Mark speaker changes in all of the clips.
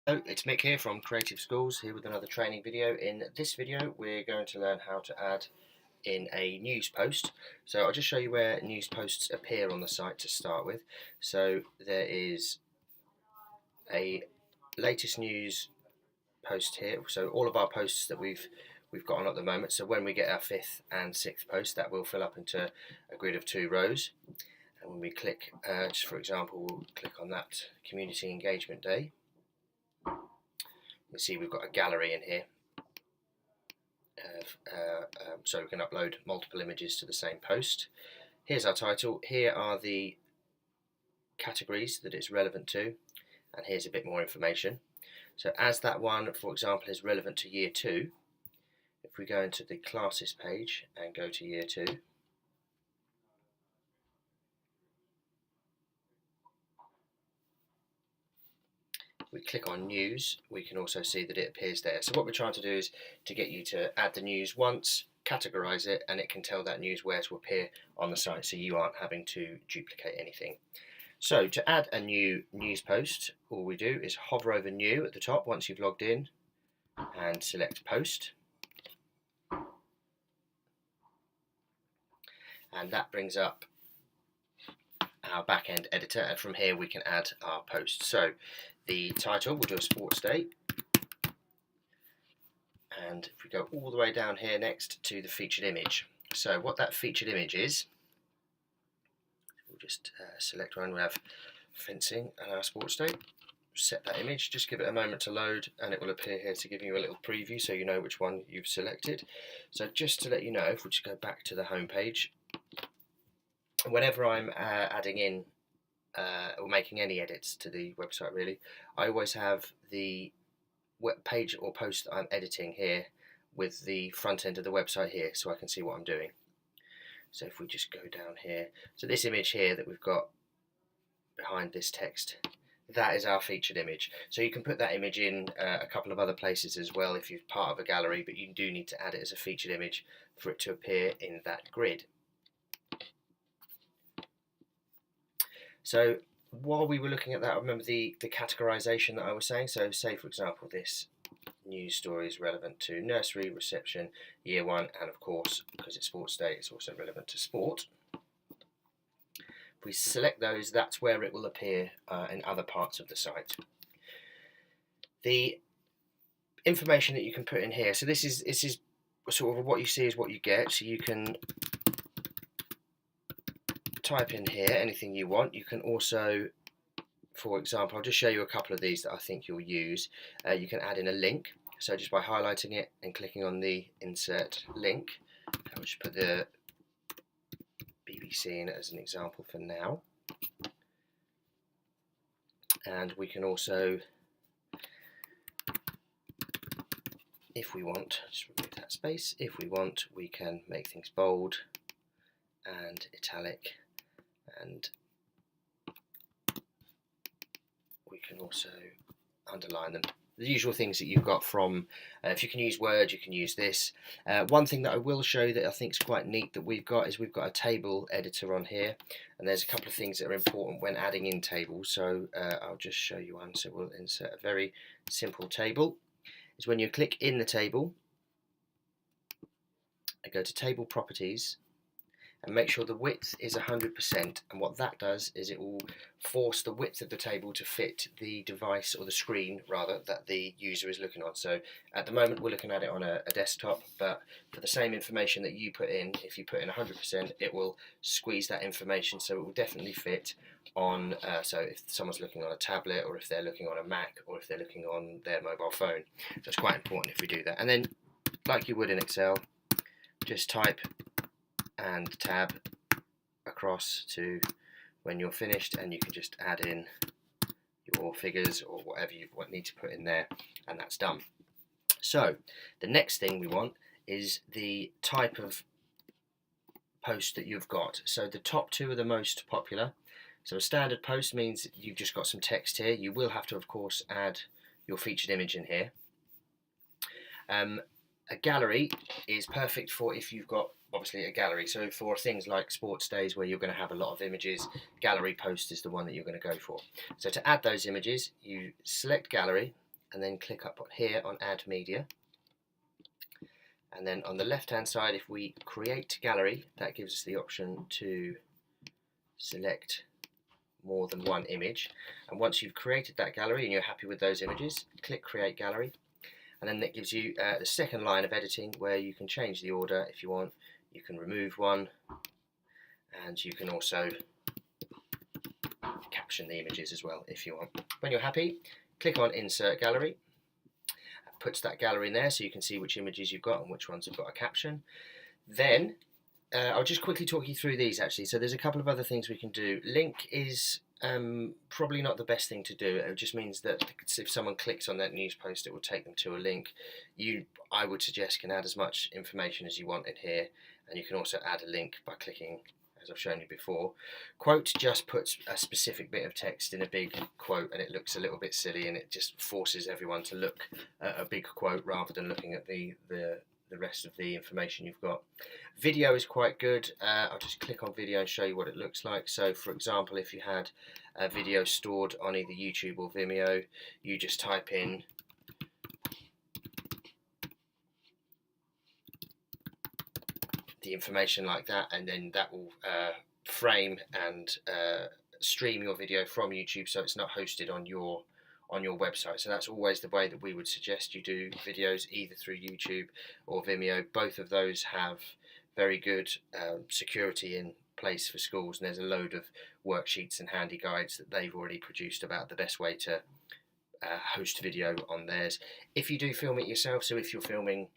Speaker 1: Hello, it's Mick here from Creative Schools, here with another training video. In this video we're going to learn how to add in a news post. So I'll just show you where news posts appear on the site to start with. So there is a latest news post here, so all of our posts that we've got on at the moment. So when we get our 5th and 6th post, that will fill up into a grid of 2 rows. And when we click, just for example, we'll click on that Community Engagement Day. You can see we've got a gallery in here, so we can upload multiple images to the same post. Here's our title, here are the categories that it's relevant to, and here's a bit more information. So as that one, for example, is relevant to year 2, if we go into the classes page and go to year 2, we click on news, we can also see that it appears there. So what we're trying to do is to get you to add the news once, categorize it, and it can tell that news where to appear on the site, so you aren't having to duplicate anything. So to add a new news post, all we do is hover over new at the top once you've logged in and select post. And that brings up our back-end editor, and from here we can add our post. So the title, we'll do a sports day, and if we go all the way down here next to the featured image. So what that featured image is, we'll just select one. We have fencing and our sports day. Set that image, just give it a moment to load, and it will appear here to give you a little preview so you know which one you've selected. So just to let you know, if we just go back to the home page, whenever I'm adding in or making any edits to the website, really, I always have the web page or post that I'm editing here with the front end of the website here, so I can see what I'm doing. So if we just go down here, so this image here that we've got behind this text, that is our featured image. So you can put that image in a couple of other places as well if you're part of a gallery, but you do need to add it as a featured image for it to appear in that grid. So while we were looking at that, I remember the categorization that I was saying. So say, for example, this news story is relevant to nursery, reception, year 1, and of course, because it's sports day, it's also relevant to sport. If we select those, that's where it will appear in other parts of the site. The information that you can put in here, so this is sort of what you see is what you get, so you can type in here anything you want. You can also, for example, I'll just show you a couple of these that I think you'll use. You can add in a link, so just by highlighting it and clicking on the insert link, I'll just put the BBC in as an example for now. And we can also, if we want, just remove that space, if we want, we can make things bold and italic, and we can also underline them. The usual things that you've got from, if you can use Word, you can use this. One thing that I will show that I think is quite neat that we've got is we've got a table editor on here, and there's a couple of things that are important when adding in tables. So I'll just show you one. So we'll insert a very simple table. Is when you click in the table and go to Table Properties, and make sure the width is 100%, and what that does is it will force the width of the table to fit the device, or the screen rather, that the user is looking on. So at the moment we're looking at it on a desktop, but for the same information that you put in, if you put in 100%, it will squeeze that information, so it will definitely fit on, so if someone's looking on a tablet, or if they're looking on a Mac, or if they're looking on their mobile phone. So it's quite important if we do that. And then, like you would in Excel, just type and tab across to when you're finished, and you can just add in your figures or whatever you need to put in there, and that's done. So the next thing we want is the type of post that you've got. So the top 2 are the most popular. So a standard post means you've just got some text here. You will have to, of course, add your featured image in here. A gallery is perfect for if you've got obviously a gallery. So for things like sports days where you're going to have a lot of images, gallery post is the one that you're going to go for. So to add those images, you select gallery, and then click up here on Add Media. And then on the left hand side, if we create gallery, that gives us the option to select more than one image. And once you've created that gallery and you're happy with those images, click Create Gallery. And then that gives you the second line of editing, where you can change the order if you want. You can remove one, and you can also caption the images as well if you want. When you're happy, click on Insert Gallery. It puts that gallery in there so you can see which images you've got and which ones have got a caption. Then I'll just quickly talk you through these actually. So there's a couple of other things we can do. Link is probably not the best thing to do. It just means that if someone clicks on that news post, it will take them to a link. I would suggest, can add as much information as you want in here, and you can also add a link by clicking, as I've shown you before. Quote just puts a specific bit of text in a big quote, and it looks a little bit silly, and it just forces everyone to look at a big quote rather than looking at the rest of the information you've got. Video is quite good. I'll just click on video and show you what it looks like. So for example, if you had a video stored on either YouTube or Vimeo, you just type in the information like that, and then that will frame and stream your video from YouTube, so it's not hosted on your website. So that's always the way that we would suggest you do videos, either through YouTube or Vimeo. Both of those have very good security in place for schools, and there's a load of worksheets and handy guides that they've already produced about the best way to host video on theirs. If you do film it yourself, so if you're filming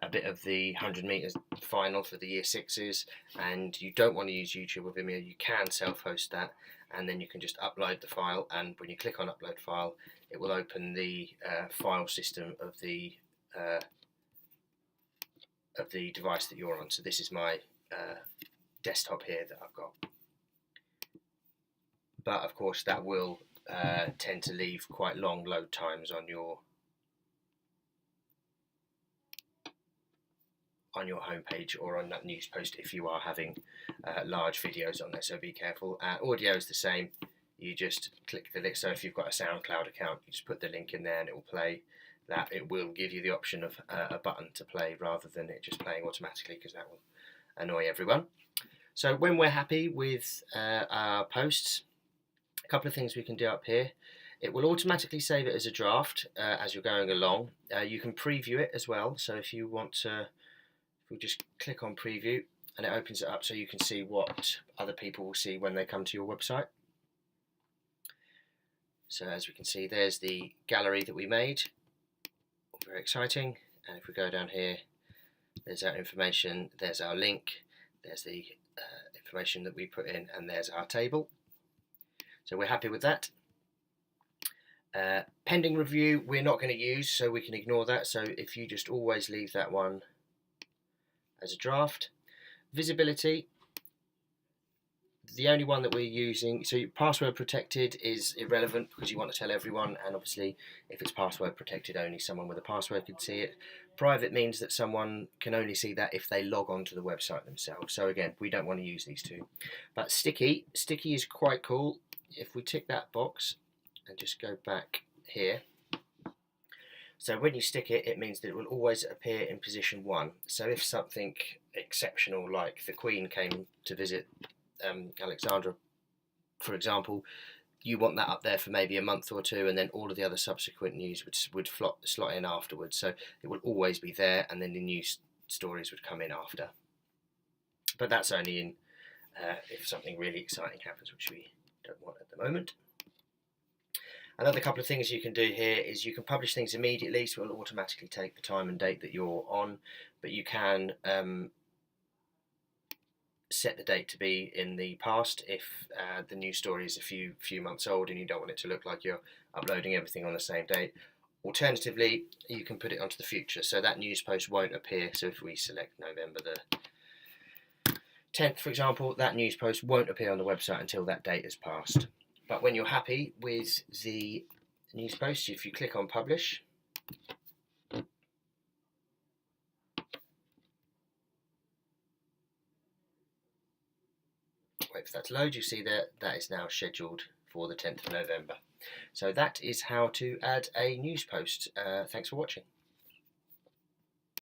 Speaker 1: a bit of the 100 metres final for the Year 6s and you don't want to use YouTube or Vimeo, you can self-host that, and then you can just upload the file, and when you click on upload file, it will open the file system of the device that you're on. So this is my desktop here that I've got, but of course that will tend to leave quite long load times on your homepage or on that news post if you are having large videos on there, so be careful. Audio is the same. You just click the link. So if you've got a SoundCloud account, you just put the link in there and it will play that. It will give you the option of a button to play rather than it just playing automatically, because that will annoy everyone. So when we're happy with our posts, a couple of things we can do up here. It will automatically save it as a draft as you're going along. You can preview it as well. So if you want to, we'll just click on preview and it opens it up so you can see what other people will see when they come to your website. So as we can see, there's the gallery that we made. Very exciting. And if we go down here, there's our information, there's our link, there's the information that we put in, and there's our table. So we're happy with that. Pending review we're not going to use, so we can ignore that. So if you just always leave that one as a draft. Visibility, the only one that we're using, so password protected is irrelevant because you want to tell everyone, and obviously if it's password protected only someone with a password can see it. Private means that someone can only see that if they log on to the website themselves, so again we don't want to use these two. But sticky is quite cool. If we tick that box and just go back here, so when you stick it, it means that it will always appear in position 1. So if something exceptional like the Queen came to visit Alexandra, for example, you want that up there for maybe a month or two, and then all of the other subsequent news would slot in afterwards. So it will always be there, and then the news stories would come in after. But that's only in if something really exciting happens, which we don't want at the moment. Another couple of things you can do here is you can publish things immediately, so it will automatically take the time and date that you're on, but you can set the date to be in the past if the news story is a few months old and you don't want it to look like you're uploading everything on the same date. Alternatively, you can put it onto the future, so that news post won't appear. So if we select November the 10th, for example, that news post won't appear on the website until that date has passed. But when you're happy with the news post, if you click on publish, wait for that to load, you see that is now scheduled for the 10th of November. So that is how to add a news post. Thanks for watching.